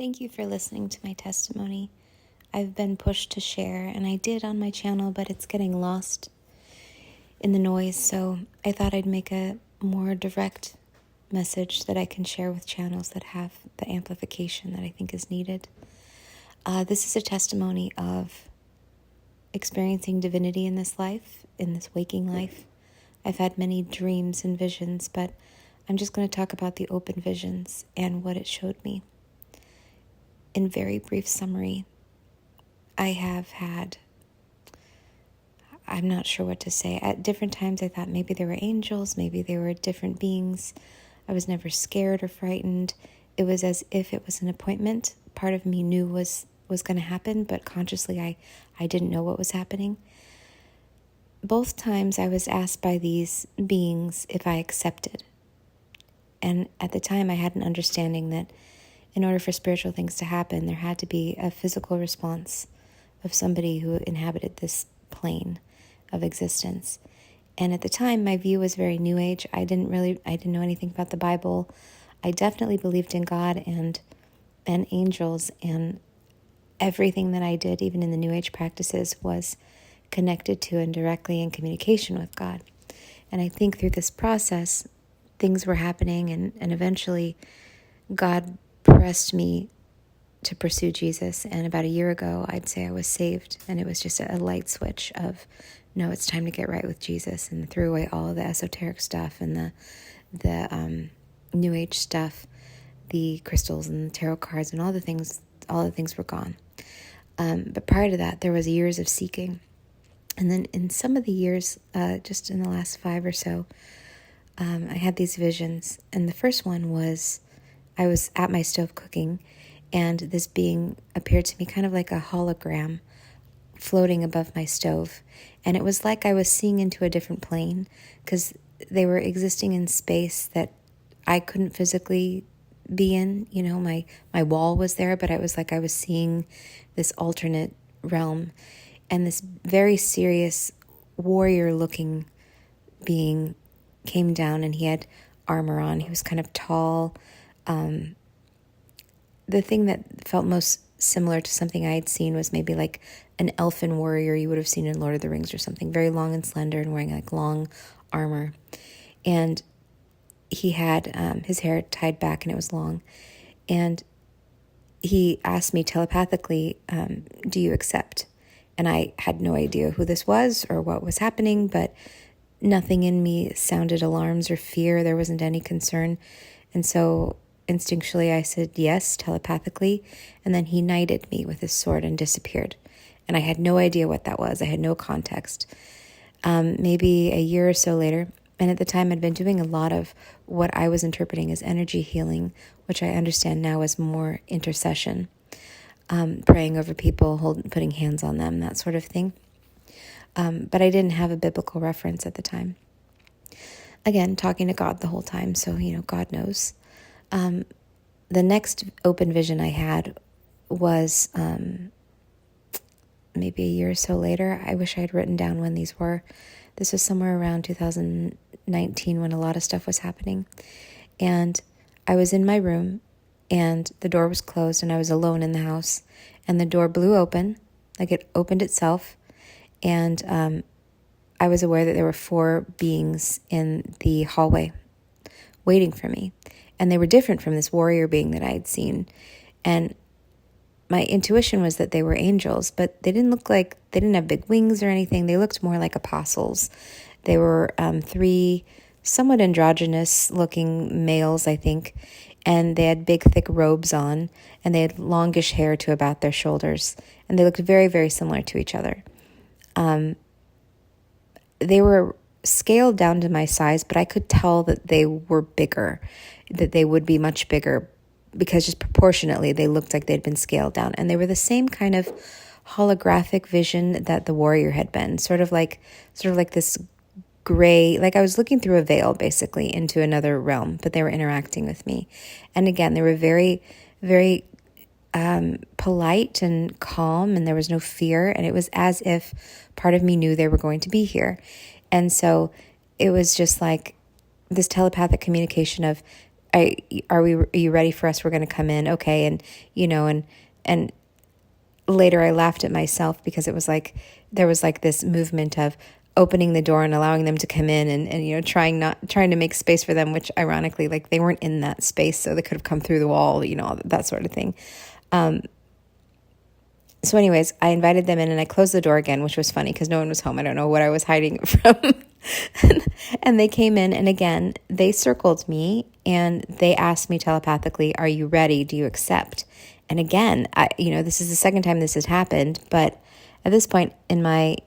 Thank you for listening to my testimony. I've been pushed to share, and I did on my channel, but it's getting lost in the noise, so I thought I'd make a more direct message that I can share with channels that have the amplification that I think is needed. This is a testimony of experiencing divinity in this life, in this waking life. I've had many dreams and visions, but I'm just going to talk about the open visions and what it showed me. In very brief summary, I have had, I'm not sure what to say. At different times I thought maybe they were angels, maybe they were different beings. I was never scared or frightened. It was as if it was an appointment. Part of me knew was going to happen, but consciously I didn't know what was happening. Both times I was asked by these beings if I accepted. And at the time I had an understanding that in order for spiritual things to happen, there had to be a physical response of somebody who inhabited this plane of existence. And at the time, my view was very New Age. I didn't know anything about the Bible. I definitely believed in God and angels, and everything that I did, even in the New Age practices, was connected to and directly in communication with God. And I think through this process, things were happening, and eventually God pressed me to pursue Jesus. And about a year ago, I'd say I was saved, and it was just a light switch of, no, it's time to get right with Jesus, and threw away all of the esoteric stuff and the New Age stuff, the crystals and the tarot cards and all the things were gone. But prior to that, there was years of seeking. And then in some of the years, just in the last 5 or so, I had these visions. And the first one was, I was at my stove cooking, and this being appeared to me kind of like a hologram floating above my stove. And it was like I was seeing into a different plane, because they were existing in space that I couldn't physically be in. You know, my wall was there, but it was like I was seeing this alternate realm. And this very serious warrior-looking being came down, and he had armor on. He was kind of tall. The thing that felt most similar to something I had seen was maybe like an elfin warrior you would have seen in Lord of the Rings or something, very long and slender and wearing like long armor. And he had his hair tied back, and it was long. And he asked me telepathically, do you accept? And I had no idea who this was or what was happening, but nothing in me sounded alarms or fear. There wasn't any concern. And so instinctually I said yes, telepathically. And then he knighted me with his sword and disappeared. And I had no idea what that was. I had no context. Maybe a year or so later, and at the time I'd been doing a lot of what I was interpreting as energy healing, which I understand now as more intercession, praying over people, putting hands on them, that sort of thing. But I didn't have a biblical reference at the time. Again, talking to God the whole time, so, God knows. The next open vision I had was maybe a year or so later. I wish I had written down when these were. This was somewhere around 2019 when a lot of stuff was happening. And I was in my room, and the door was closed, and I was alone in the house. And the door blew open, like it opened itself. And I was aware that there were 4 beings in the hallway waiting for me. And they were different from this warrior being that I had seen. And my intuition was that they were angels, but they didn't have big wings or anything. They looked more like apostles. They were 3 somewhat androgynous looking males, I think. And they had big, thick robes on, and they had longish hair to about their shoulders. And they looked very, very similar to each other. They were scaled down to my size, but I could tell that they were bigger, that they would be much bigger, because just proportionately they looked like they'd been scaled down. And they were the same kind of holographic vision that the warrior had been, sort of like this gray, like I was looking through a veil basically into another realm, but they were interacting with me. And again, they were very, very polite and calm, and there was no fear, and it was as if part of me knew they were going to be here. And so it was just like this telepathic communication of, are you ready for us? We're going to come in. Okay. And, and later I laughed at myself because it was like, there was like this movement of opening the door and allowing them to come in and trying to make space for them, which ironically, like they weren't in that space, so they could have come through the wall, that sort of thing. So anyways, I invited them in and I closed the door again, which was funny because no one was home. I don't know what I was hiding from. And they came in, and again, they circled me and they asked me telepathically, "Are you ready? Do you accept?" And again, this is the second time this has happened, but at this point in my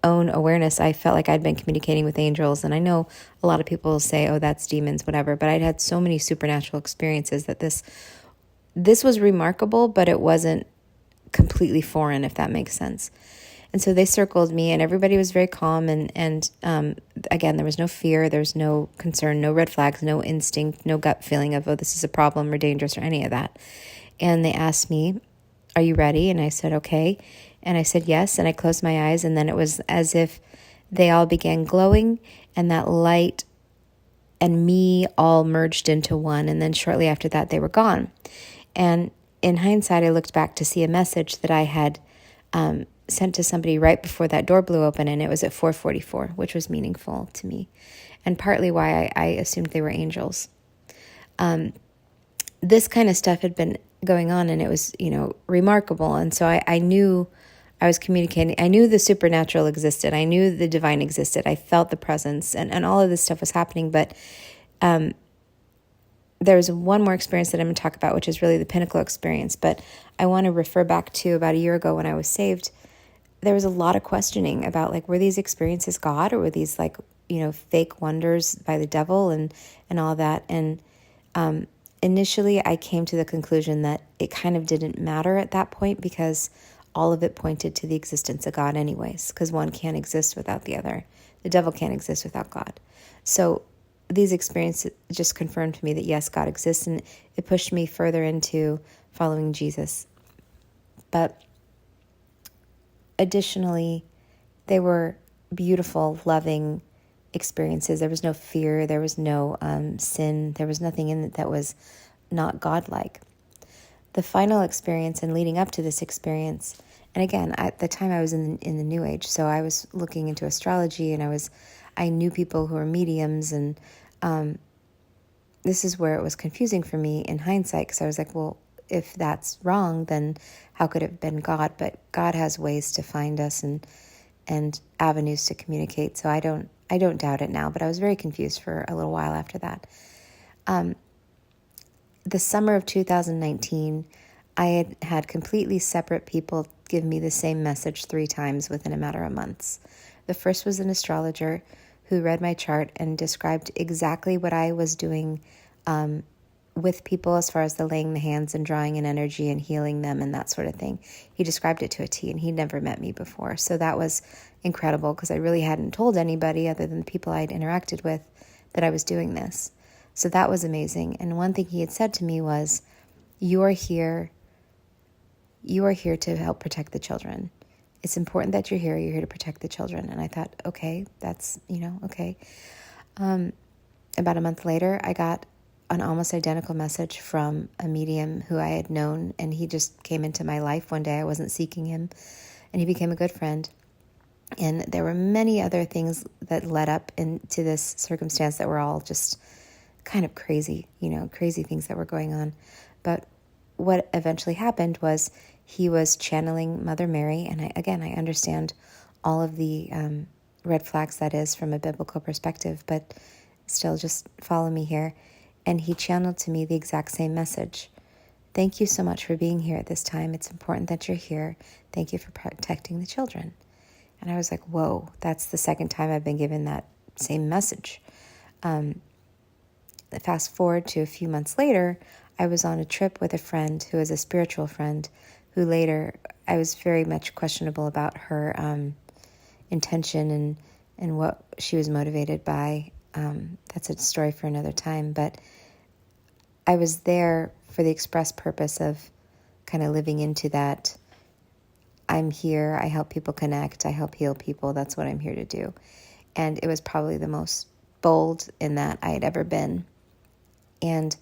own awareness, I felt like I'd been communicating with angels. And I know a lot of people say, "Oh, that's demons," whatever, but I'd had so many supernatural experiences that this was remarkable, but it wasn't completely foreign, if that makes sense. And so they circled me, and everybody was very calm. And again, there was no fear, there was no concern, no red flags, no instinct, no gut feeling of, oh, this is a problem or dangerous or any of that. And they asked me, "Are you ready?" And I said, "Okay." And I said, "Yes." And I closed my eyes, and then it was as if they all began glowing, and that light and me all merged into one. And then shortly after that, they were gone. And in hindsight, I looked back to see a message that I had sent to somebody right before that door blew open, and it was at 4:44, which was meaningful to me, and partly why I assumed they were angels. This kind of stuff had been going on, and it was, remarkable. And so I knew I was communicating. I knew the supernatural existed. I knew the divine existed. I felt the presence, and all of this stuff was happening. But there's one more experience that I'm going to talk about, which is really the pinnacle experience. But I want to refer back to about a year ago when I was saved. There was a lot of questioning about, like, were these experiences God, or were these like, fake wonders by the devil and all that? And initially I came to the conclusion that it kind of didn't matter at that point, because all of it pointed to the existence of God anyways, because one can't exist without the other. The devil can't exist without God. So these experiences just confirmed to me that yes, God exists, and it pushed me further into following Jesus. But additionally, they were beautiful, loving experiences. There was no fear, there was no sin, there was nothing in it that was not godlike. The final experience and leading up to this experience, and again, at the time I was in the New Age, so I was looking into astrology, and I knew people who were mediums, and this is where it was confusing for me in hindsight, because I was like, well, if that's wrong, then how could it have been God? But God has ways to find us and avenues to communicate, so I don't doubt it now, but I was very confused for a little while after that. The summer of 2019, I had completely separate people give me the same message 3 times within a matter of months. The first was an astrologer who read my chart and described exactly what I was doing with people as far as the laying the hands and drawing in energy and healing them and that sort of thing. He described it to a T, and he'd never met me before. So that was incredible, because I really hadn't told anybody other than the people I'd interacted with that I was doing this. So that was amazing. And one thing he had said to me was, you are here to help protect the children. It's important that you're here to protect the children. And I thought, okay, that's, okay. About a month later, I got an almost identical message from a medium who I had known, and he just came into my life one day. I wasn't seeking him, and he became a good friend. And there were many other things that led up into this circumstance that were all just kind of crazy, crazy things that were going on. But what eventually happened was he was channeling Mother Mary, and I understand all of the red flags that is from a biblical perspective, but still, just follow me here. And he channeled to me the exact same message. Thank you so much for being here at this time. It's important that you're here. Thank you for protecting the children. And I was like, whoa, that's the second time I've been given that same message. Fast forward to a few months later, I was on a trip with a friend who is a spiritual friend, who later I was very much questionable about her intention and what she was motivated by. That's a story for another time, but I was there for the express purpose of kind of living into that. I'm here, I help people connect, I help heal people, that's what I'm here to do. And it was probably the most bold in that I had ever been. And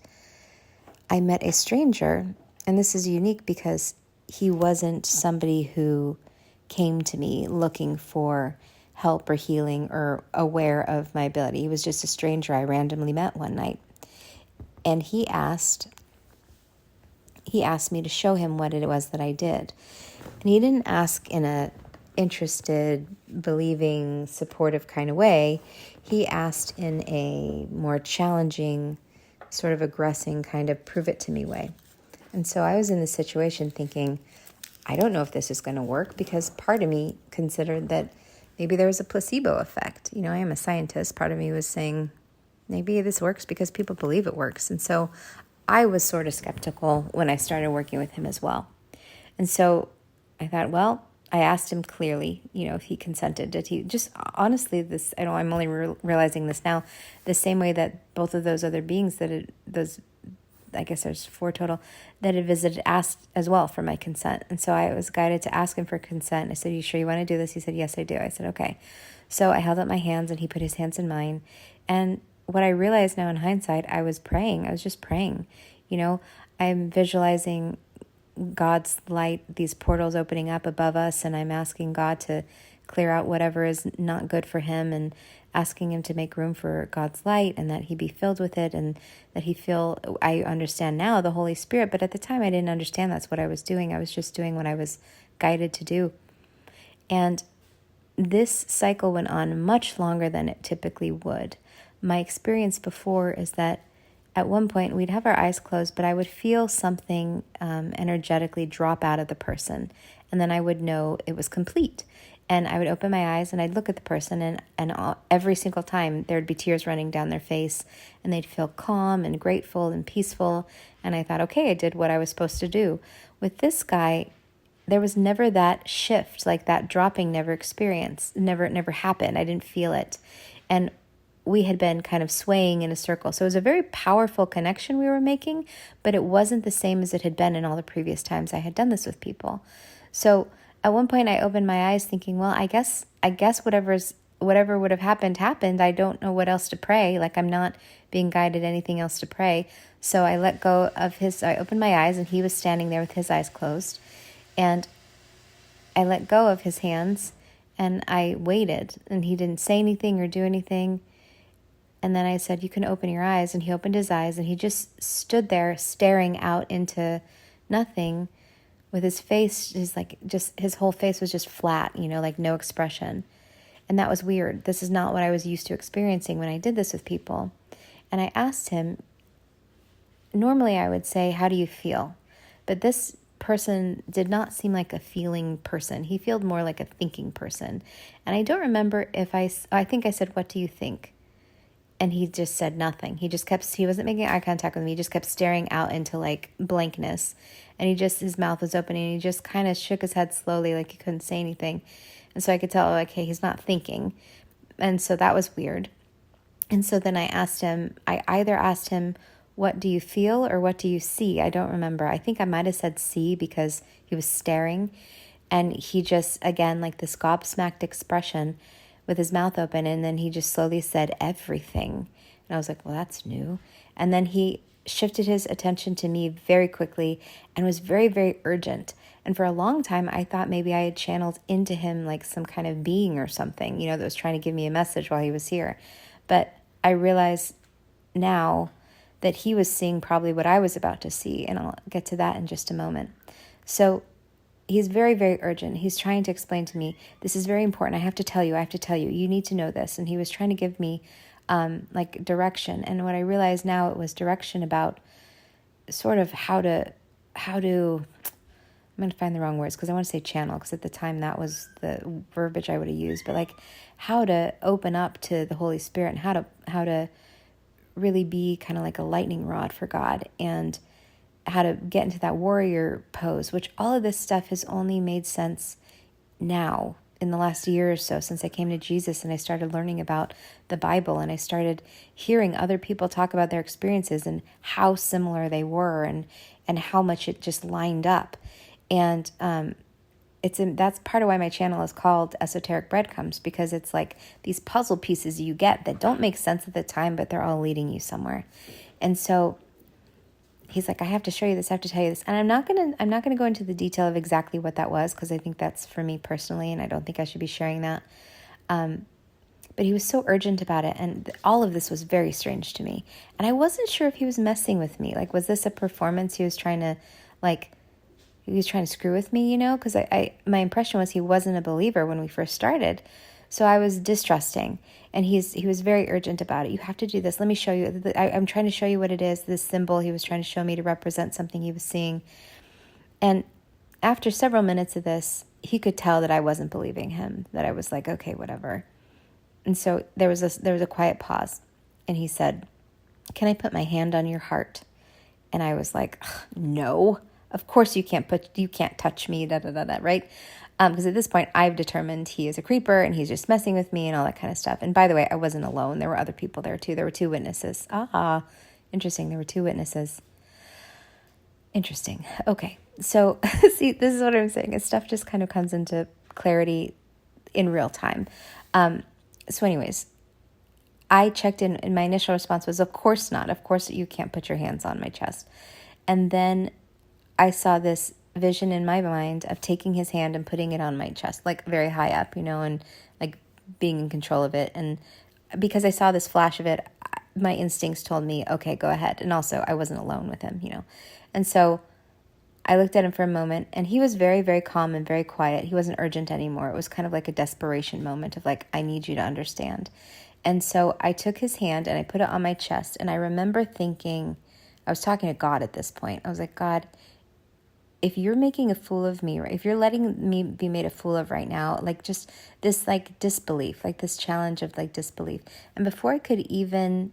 I met a stranger, and this is unique because he wasn't somebody who came to me looking for help or healing or aware of my ability. He was just a stranger I randomly met one night. And he asked me to show him what it was that I did. And he didn't ask in a interested, believing, supportive kind of way. He asked in a more challenging, sort of aggressing kind of prove it to me way. And so I was in this situation thinking, I don't know if this is going to work, because part of me considered that maybe there was a placebo effect. I am a scientist. Part of me was saying, maybe this works because people believe it works. And so I was sort of skeptical when I started working with him as well. And so I thought, well, I asked him clearly, if he consented. Did he just, honestly, I'm only realizing this now, the same way that both of those other beings I guess there's 4 total, that had visited asked as well for my consent. And so I was guided to ask him for consent. I said, you sure you want to do this? He said, yes, I do. I said, okay. So I held up my hands and he put his hands in mine. And what I realize now in hindsight, I was praying. I was just praying. I'm visualizing God's light, these portals opening up above us, and I'm asking God to clear out whatever is not good for him, and asking him to make room for God's light, and that he be filled with it, and that I understand now the Holy Spirit, but at the time I didn't understand that's what I was doing. I was just doing what I was guided to do. And this cycle went on much longer than it typically would. My experience before is that at one point we'd have our eyes closed, but I would feel something energetically drop out of the person, and then I would know it was complete. And I would open my eyes and I'd look at the person, and every single time there'd be tears running down their face, and they'd feel calm and grateful and peaceful. And I thought, okay, I did what I was supposed to do. With this guy, there was never that shift, like that dropping never happened. I didn't feel it. And we had been kind of swaying in a circle. So it was a very powerful connection we were making, but it wasn't the same as it had been in all the previous times I had done this with people. So at one point I opened my eyes thinking, well, I guess whatever would have happened. I don't know what else to pray. Like, I'm not being guided anything else to pray. So I let go of I opened my eyes, and he was standing there with his eyes closed. And I let go of his hands, and I waited, and he didn't say anything or do anything. And then I said, you can open your eyes. And he opened his eyes, and he just stood there staring out into nothing with his face, his whole face was just flat, like no expression. And that was weird. This is not what I was used to experiencing when I did this with people. And I asked him, normally I would say, how do you feel? But this person did not seem like a feeling person. He felt more like a thinking person. And I don't remember if I think I said, what do you think? And he just said nothing. He wasn't making eye contact with me. He just kept staring out into like blankness. And his mouth was open, and he just kind of shook his head slowly, like he couldn't say anything. And so I could tell, okay, he's not thinking. And so that was weird. And so then I either asked him, what do you feel or what do you see? I don't remember. I think I might have said see, because he was staring. And he just, again, like this gobsmacked expression with his mouth open. And then he just slowly said everything. And I was like, well, that's new. And then he shifted his attention to me very quickly and was very, very urgent. And for a long time, I thought maybe I had channeled into him like some kind of being or something, that was trying to give me a message while he was here. But I realize now that he was seeing probably what I was about to see, and I'll get to that in just a moment. So he's very, very urgent. He's trying to explain to me, this is very important. I have to tell you, you need to know this. And he was trying to give me like direction. And what I realize now, it was direction about sort of how to, I'm going to find the wrong words because I want to say channel, because at the time that was the verbiage I would have used, but like how to open up to the Holy Spirit, and how to really be kind of like a lightning rod for God, and how to get into that warrior pose, which all of this stuff has only made sense now in the last year or so, since I came to Jesus and I started learning about the Bible, and I started hearing other people talk about their experiences and how similar they were, and how much it just lined up. And that's part of why my channel is called Esoteric Breadcrumbs, because it's like these puzzle pieces you get that don't make sense at the time, but they're all leading you somewhere. And so he's like, I have to show you this, I have to tell you this. And I'm not gonna go into the detail of exactly what that was, because I think that's for me personally, and I don't think I should be sharing that. But he was so urgent about it, and all of this was very strange to me. And I wasn't sure if he was messing with me. Like, was this a performance he was trying to, screw with me, because my impression was he wasn't a believer when we first started. So I was distrusting, and he was very urgent about it. You have to do this. Let me show you. I'm trying to show you what it is, this symbol he was trying to show me to represent something he was seeing. And after several minutes of this, he could tell that I wasn't believing him, that I was like, okay, whatever. And so there was a quiet pause, and he said, can I put my hand on your heart? And I was like, no, of course you can't touch me, right? Because at this point I've determined he is a creeper and he's just messing with me and all that kind of stuff. And by the way, I wasn't alone. There were other people there too. There were 2 witnesses. Interesting. There were 2 witnesses. Interesting. Okay. So see, this is what I'm saying, is stuff just kind of comes into clarity in real time. So anyways, I checked in, and my initial response was, of course not. Of course you can't put your hands on my chest. And then I saw this vision in my mind of taking his hand and putting it on my chest, like very high up, and like being in control of it. And because I saw this flash of it, my instincts told me, okay, go ahead. And also I wasn't alone with him, And so I looked at him for a moment, and he was very, very calm and very quiet. He wasn't urgent anymore. It was kind of like a desperation moment of like, I need you to understand. And so I took his hand and I put it on my chest. And I remember thinking, I was talking to God at this point. I was like, God, if you're making a fool of me, if you're letting me be made a fool of right now, like just this like disbelief, like this challenge of like disbelief. And before I could even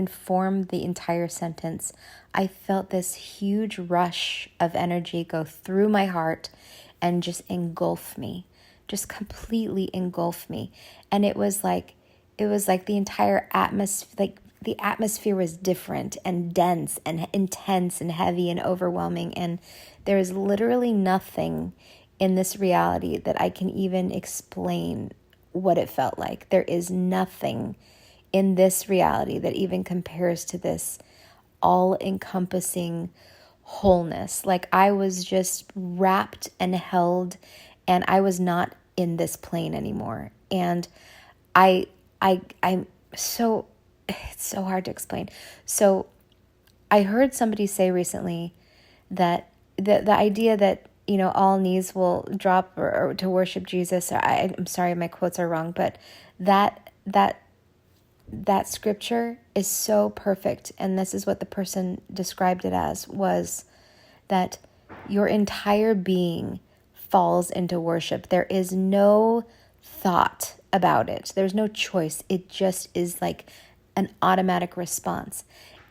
form the entire sentence, I felt this huge rush of energy go through my heart and just engulf me, just completely engulf me. And it was like the entire atmosphere, like the atmosphere was different and dense and intense and heavy and overwhelming. And there is literally nothing in this reality that I can even explain what it felt like. There is nothing in this reality that even compares to this all-encompassing wholeness. Like I was just wrapped and held, and I was not in this plane anymore. And I'm so, it's so hard to explain. So I heard somebody say recently that the idea that, all knees will drop or to worship Jesus. I'm sorry, my quotes are wrong, but that scripture is so perfect. And this is what the person described it as, was that your entire being falls into worship. There is no thought about it. There's no choice. It just is like an automatic response.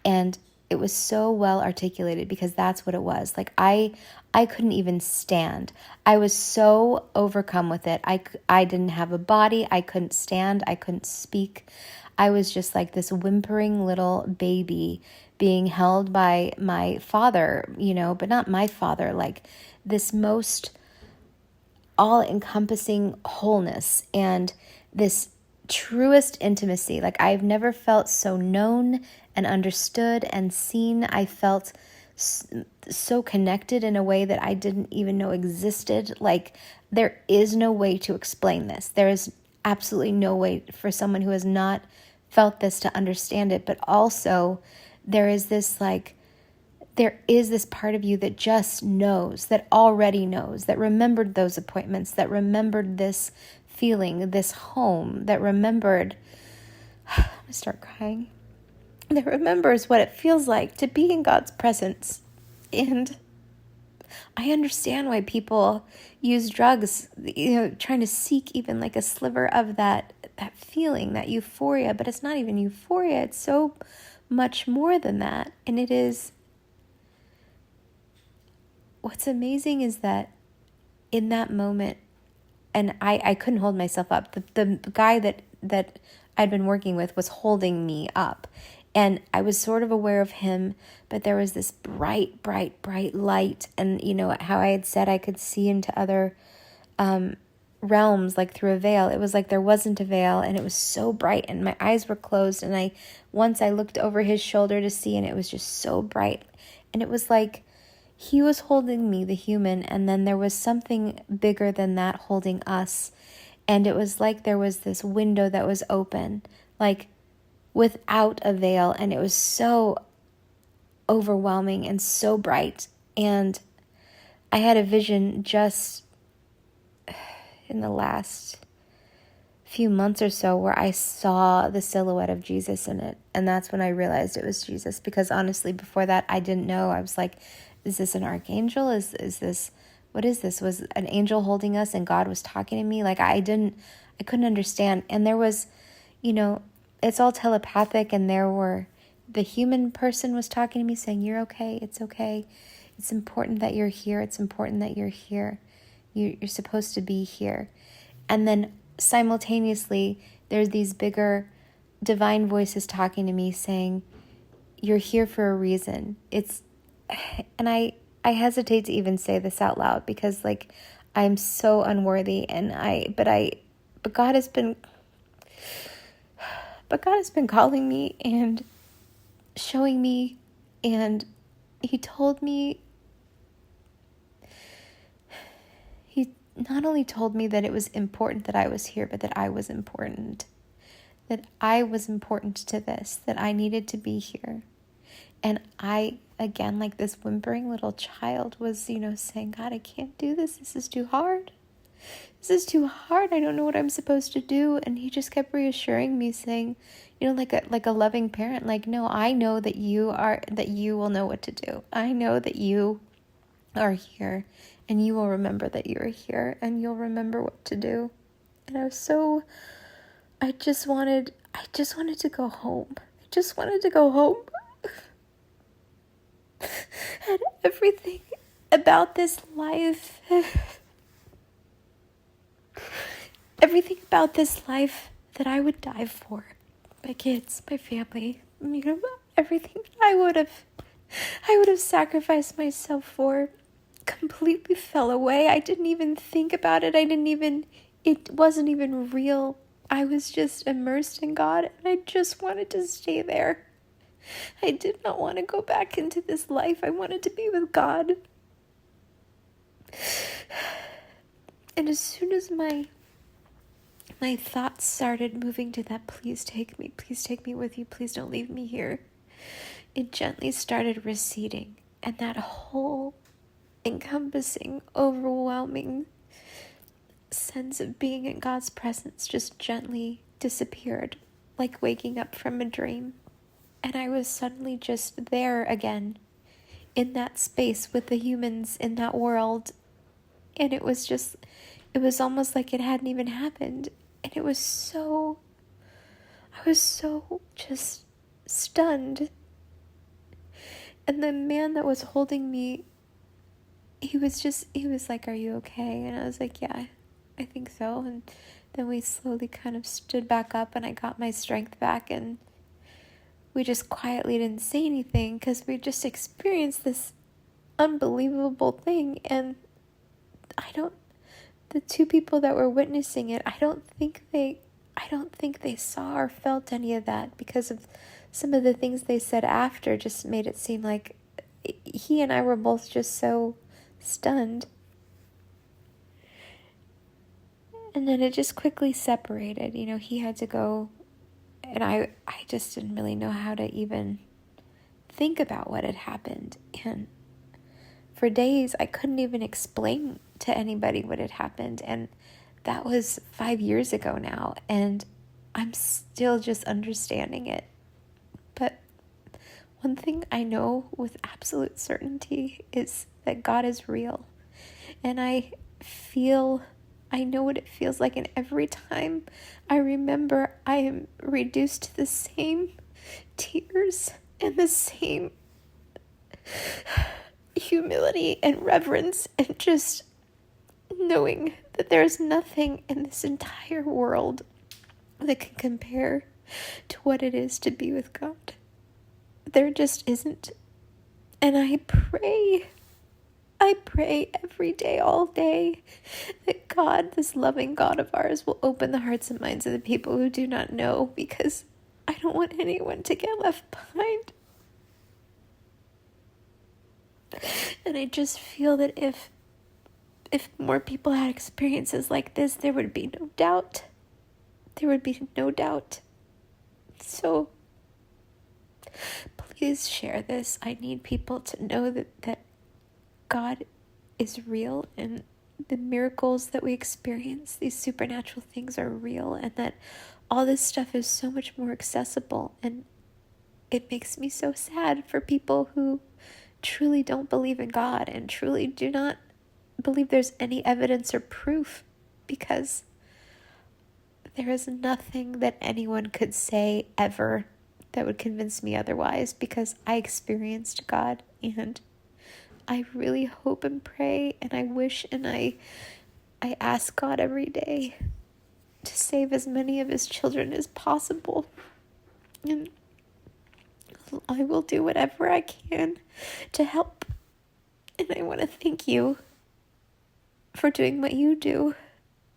And it was so well articulated, because that's what it was. Like I couldn't even stand. I was so overcome with it. I didn't have a body. I couldn't stand. I couldn't speak. I was just like this whimpering little baby being held by my father, but not my father, like this most all-encompassing wholeness and this truest intimacy. Like I've never felt so known and understood and seen. I felt so connected in a way that I didn't even know existed. Like there is no way to explain this. There is absolutely no way for someone who has not felt this to understand it. But also there is this part of you that just knows, that already knows, that remembered those appointments, that remembered this feeling, this home, that remembered, I'm going to start crying, that remembers what it feels like to be in God's presence. And I understand why people use drugs, trying to seek even like a sliver of that feeling, that euphoria, but it's not even euphoria. It's so much more than that. And it is, what's amazing is that in that moment, and I couldn't hold myself up. The guy that I'd been working with was holding me up. And I was sort of aware of him, but there was this bright, bright, bright light. And, how I had said I could see into other realms, like through a veil. It was like there wasn't a veil, and it was so bright, and my eyes were closed, and once I looked over his shoulder to see, and it was just so bright. And it was like he was holding me, the human, and then there was something bigger than that holding us. And it was like there was this window that was open, like without a veil, and it was so overwhelming and so bright. And I had a vision just in the last few months or so where I saw the silhouette of Jesus in it. And that's when I realized it was Jesus, because honestly, before that, I didn't know. I was like, is this an archangel? Is this, what is this? Was an angel holding us and God was talking to me? Like I couldn't understand. And there was, it's all telepathic, and the human person was talking to me saying, you're okay. It's okay. It's important that you're here. It's important that you're here. You're supposed to be here. And then simultaneously, there's these bigger divine voices talking to me saying, you're here for a reason. And I hesitate to even say this out loud, because like I'm so unworthy, but God has been calling me and showing me, and he told me, he not only told me that it was important that I was here, but that I was important. That I was important to this, that I needed to be here. And I, again, like this whimpering little child, was, saying, God, I can't do this. This is too hard. This is too hard. I don't know what I'm supposed to do. And he just kept reassuring me, saying, like a loving parent, like, no, I know that you will know what to do. I know that you are here, and you will remember that you are here, and you'll remember what to do. And I just wanted to go home. I just wanted to go home. And everything about this life, that I would die for, my kids, my family, everything I would have sacrificed myself for, completely fell away. I didn't even think about it. It wasn't even real. I was just immersed in God, and I just wanted to stay there. I did not want to go back into this life. I wanted to be with God. And as soon as my thoughts started moving to that, please take me with you, please don't leave me here, it gently started receding. And that whole encompassing, overwhelming sense of being in God's presence just gently disappeared, like waking up from a dream. And I was suddenly just there again, in that space with the humans in that world. And it was almost like it hadn't even happened. And I was so just stunned. And the man that was holding me, he was like, are you okay? And I was like, yeah, I think so. And then we slowly kind of stood back up, and I got my strength back, and we just quietly didn't say anything, because we just experienced this unbelievable thing. And the two people that were witnessing it, I don't think they saw or felt any of that, because of some of the things they said after just made it seem like he and I were both just so stunned. And then it just quickly separated. He had to go, and I just didn't really know how to even think about what had happened. And for days, I couldn't even explain to anybody what had happened. And that was 5 years ago now, and I'm still just understanding it. But one thing I know with absolute certainty is that God is real. And I know what it feels like, and every time I remember, I am reduced to the same tears and the same humility and reverence, and just knowing that there's nothing in this entire world that can compare to what it is to be with God. There just isn't. And I pray every day, all day, that God, this loving God of ours, will open the hearts and minds of the people who do not know, because I don't want anyone to get left behind. And I just feel that if more people had experiences like this, there would be no doubt. There would be no doubt. So please share this. I need people to know that God is real, and the miracles that we experience, these supernatural things, are real, and that all this stuff is so much more accessible. And it makes me so sad for people who truly don't believe in God and truly do not believe there's any evidence or proof, because there is nothing that anyone could say ever that would convince me otherwise, because I experienced God, and I really hope and pray and I wish and I ask God every day to save as many of his children as possible. And I will do whatever I can to help. And I want to thank you for doing what you do,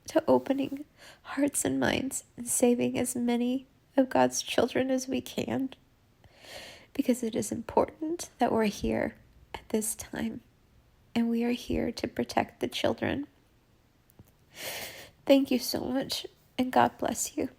to opening hearts and minds and saving as many of God's children as we can, because it is important that we're here at this time, and we are here to protect the children. Thank you so much, and God bless you.